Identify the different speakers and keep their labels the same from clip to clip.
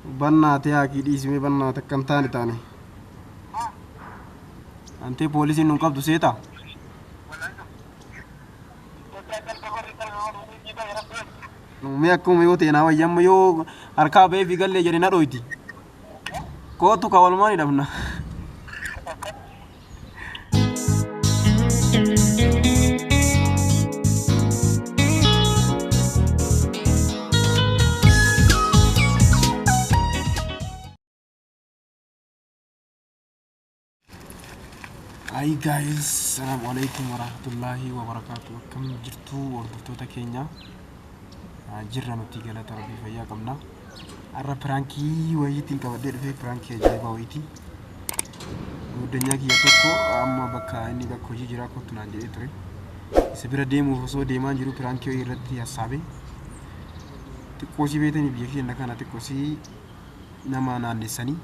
Speaker 1: Bannaate yaa kidhiisime bannaate akkam taane taane. Antee poolisiin nun qabdu seeta. Nuumee akkuma yoo ta'e naa wayyamma yoo harkaa ba'ee fi gallee jedhe na dhoyti. Kootu ka walumaan hidhamna. Hi guys, assalamualaikum warahmatullahi wabarakatuh. Akkam jirtu hordoftoota keenya. Jirra nuti galata rabbii fayyaa qabna. Har'a pirankii wayiitiin qabadhee dhufee pirankii ajaa'ibaa wayiitii. Guddinyaa kiyya tokko amma bakka inni bakka hojii jiraa kottu naan jedhee ture. Isa bira deemuuf osoo deemaa jiru pirankii wayii irratti hassaabe. Xiqqoosii beetanii biyya keenya kana xiqqoosii nama naannessanii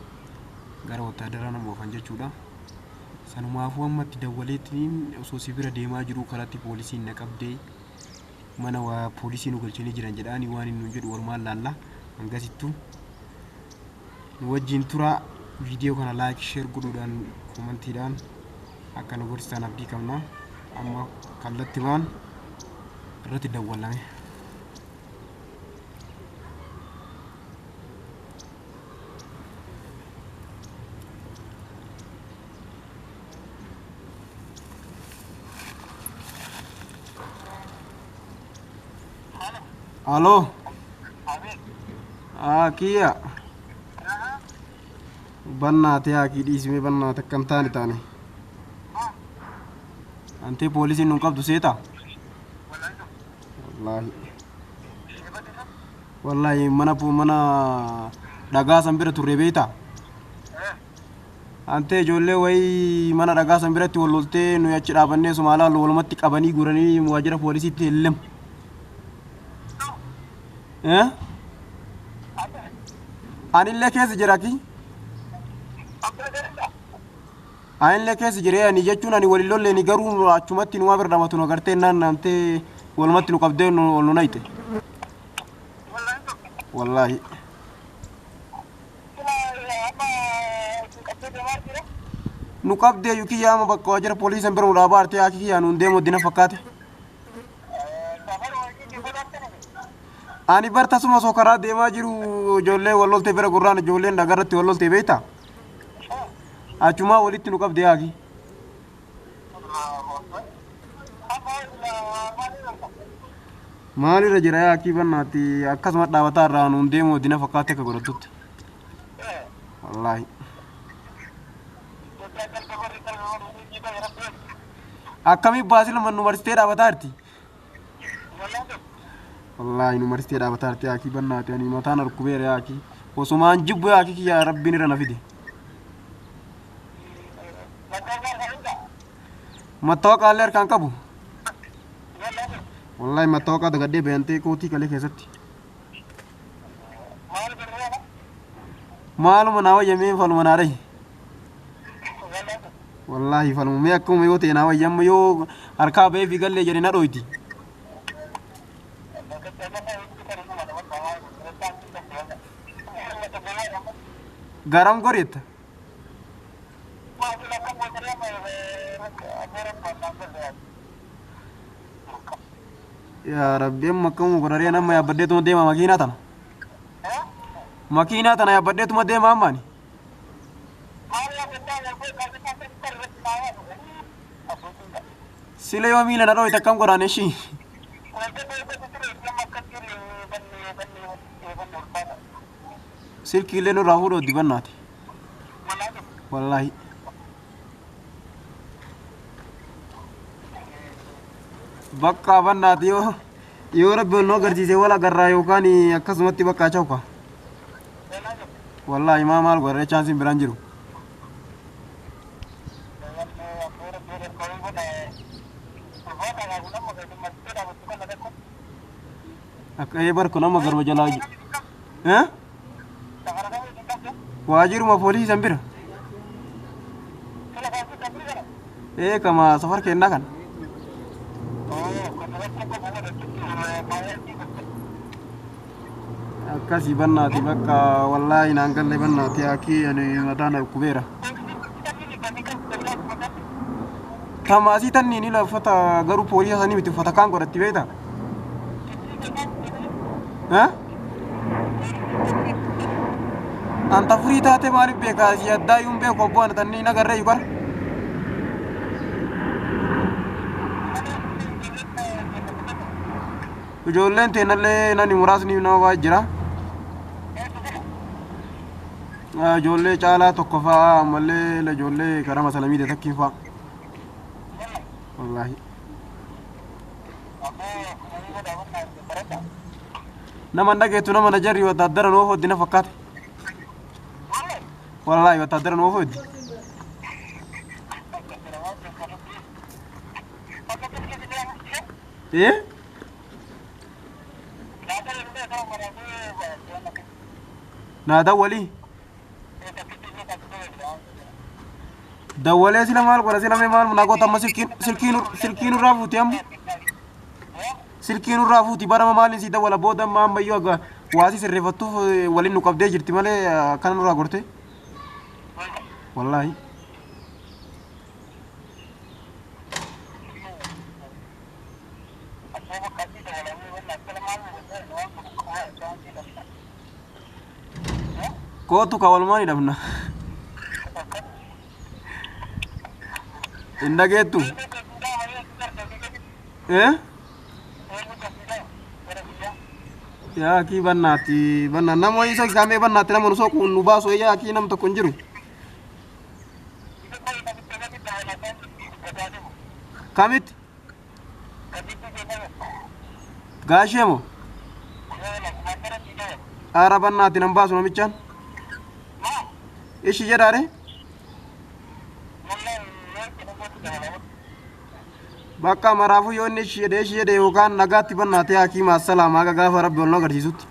Speaker 1: gara wataadaraa nama oofan jechuudha. Sanumaafuu ammatti dawwaleetiin osoo si bira deemaa jiru karaatti poolisiin na qabdee mana waa poolisiin nu galchanii jiran jedhaanii waan inni jedhu walumaan laalla hangasittuu nu wajjin tura viidiyoo kana laayik sheer godhuudhaan koomentiidhaan akka nu gorsitan abdii qabna. Amma kallatti waan irratti dawwalame. Halo. Kia. Bannaate yaa kidhiisime bannaate akkam taane taane. Antee poolisiin nun qabdu seeta. Wallahi mana dhagaa san bira turre beeyta. Antee ijoollee wayii mana dhagaa san biratti wal loltee nuyi achi dhaabannee Somaalaa walumatti qabanii guranii waajjira poolisiitti hellam. Anillee keessa jira ki. Anillee keessa jira ani jechuun ani waliin lollee ni garuu achumatti nu bira dhamatu nu agartee naannamtee walumatti nu qabdee nu nayte. Wallahi. Nu qabdee yukii yaama bakka waajjira poolisiin bira nu dhaabaarte yaa kiyyaa nu deemu dina fakkaate. Ani barta suma sokaraa deemaa jiru ijoollee wal lolte bira gurraan ijoolleen dhagarratti wal lolte beeyta. Achumaa walitti nu qabdee yaaki. Maalirra jira yaakii bannaatti akkasuma dhaabataa irraa nuun deemu dina fakkaate akka godhattutti. Wallaahi. Akkamii baasila man nu marsitee dhaabataa jirti. Wallahi nu marsitee dhaabataa jirti yaakii bannaatti ani mataan harkubeera yaakii. Osumaan jibbu yaakii kiyya rabbiin irra na fide. Mattawaqaa illee harkaan qabu. Wallahi mattawaqaa dagadhee beeyantee kootii kalee keessatti. Maaluma naa wayyamee faluma naa dhahi. Wallahi faluma mee akkuma yoo ta'e naa wayyamma yoo harkaa ba'ee fi gallee jedhe na dhoyti. Garam goretta. Ya Rabbi amma kamu gorare nama ya badde tuma deema makiinaa tana. Makiinaa tana ya badde tuma deema ammani. Sile yoo miila na dhoyte akkam godhaane shi. Silkii illee nurraa fuudhoo dibannaati. Wallahi. Bakka bannaati yoo rabbi ol nu agarsiise wal agarraa yookaan akkasumatti bakka chawka. Wallahi maal godhee chaansiin biraan jiru. Akka barku nama garba jalaa jiru. Waajiruma poolisiin san bira. Kama safar kennaa kan. akkasi bannaati bakka wallahi naan galle bannaati akii ani madaana kubeera tamaasii tanni ni lafata garuu poolisa sanii miti uffata kaan godhatti beekta anta furii taate maaliif beekaa si addaa yuun beeku obboon tanni nagarree yukar ijoolleen teenallee nani muraasni nama jira ijoollee caalaa tokko fa'aa ammallee ijoollee karaa masalamii takkiin fa'aa wallahi nama dhageetu nama na jarri wataadara noo hoddi na fakkaata wallahi wataadara noo hoddi نادى ولي دولة سلام مال ولا سلام مال ناقو تام سلكين رافوتي أم سلكين رافوتي بارا مال سيدا ولا بودا ما مايوغا واسي سرفتو ولي نقاب دي جرتي مالي كان نورا غورتي والله كوتو كوالماني دفنا إنداجيتو يا كي بناتي بنا نمو يسوي كامي بناتي نمو نسوق نباسو يا كي نم تكونجرو كاميت غاشيمو أرا بناتي نمباسو نميتشان إيش يجراره bakka maraafu yoonni shiyede yookaan nagaatti bannaate hakiima assalaama aga gaafa rabbi wal agarsiisutti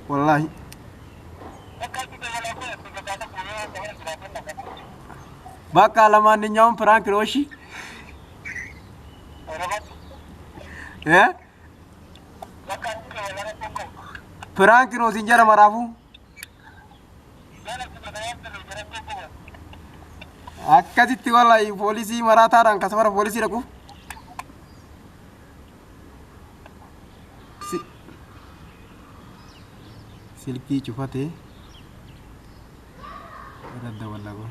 Speaker 1: wallahi bakka lamaan dinyaawun prank rooshi prank roosin jara maraafu akkasitti wallahi poolisii maraataadhaan kasafara poolisii dhaqu silkii cufatee radda wallago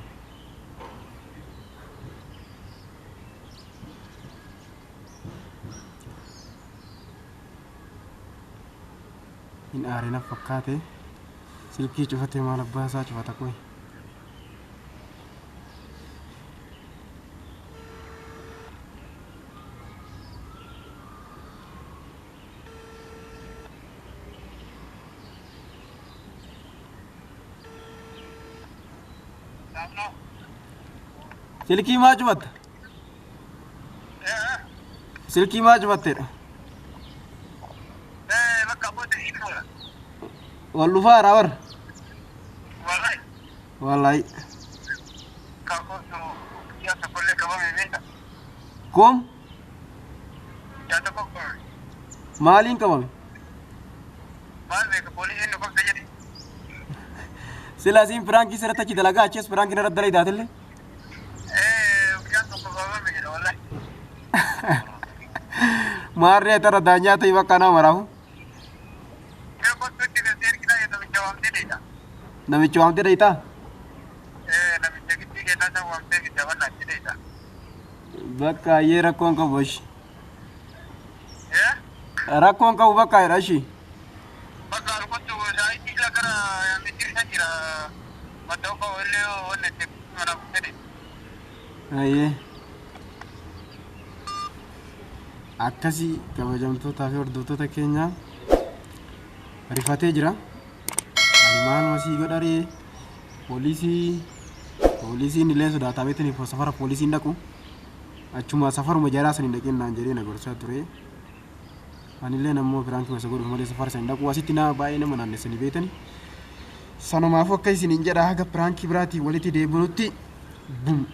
Speaker 1: hin aarina fakkaate silkii cufatee maal abbaa isaa cufata qoy सिल्की माच मत सिल्की माच मत तेरा वल्लुफा रावर वालाई कोम मालिन कब सिलासिम फ्रांकी सर तची दलगा अच्छे फ्रांकी नरद दलाई दातले मारने तेरा दांजा तो इवा काना मराहू नमी चौंते रहता बक्का ये रखों का बोश रखों का उबा काय राशि ये akkasi kabajamtoota fi hordoftoota keenya rifatee jira maal masii godharee poolisiin illee sodaatamee safara poolisiin dhaqu achuma safaruma jaraa san hin dhaqinaan jedhee na gorsaa ture anillee nammoo firaankii wasa godhuuf malee safara san hin dhaqu asitti nama baay'ee nama naannessanii beektan sanumaafuu akka isin hin jedha haga firaankii biraatii walitti deebinutti bum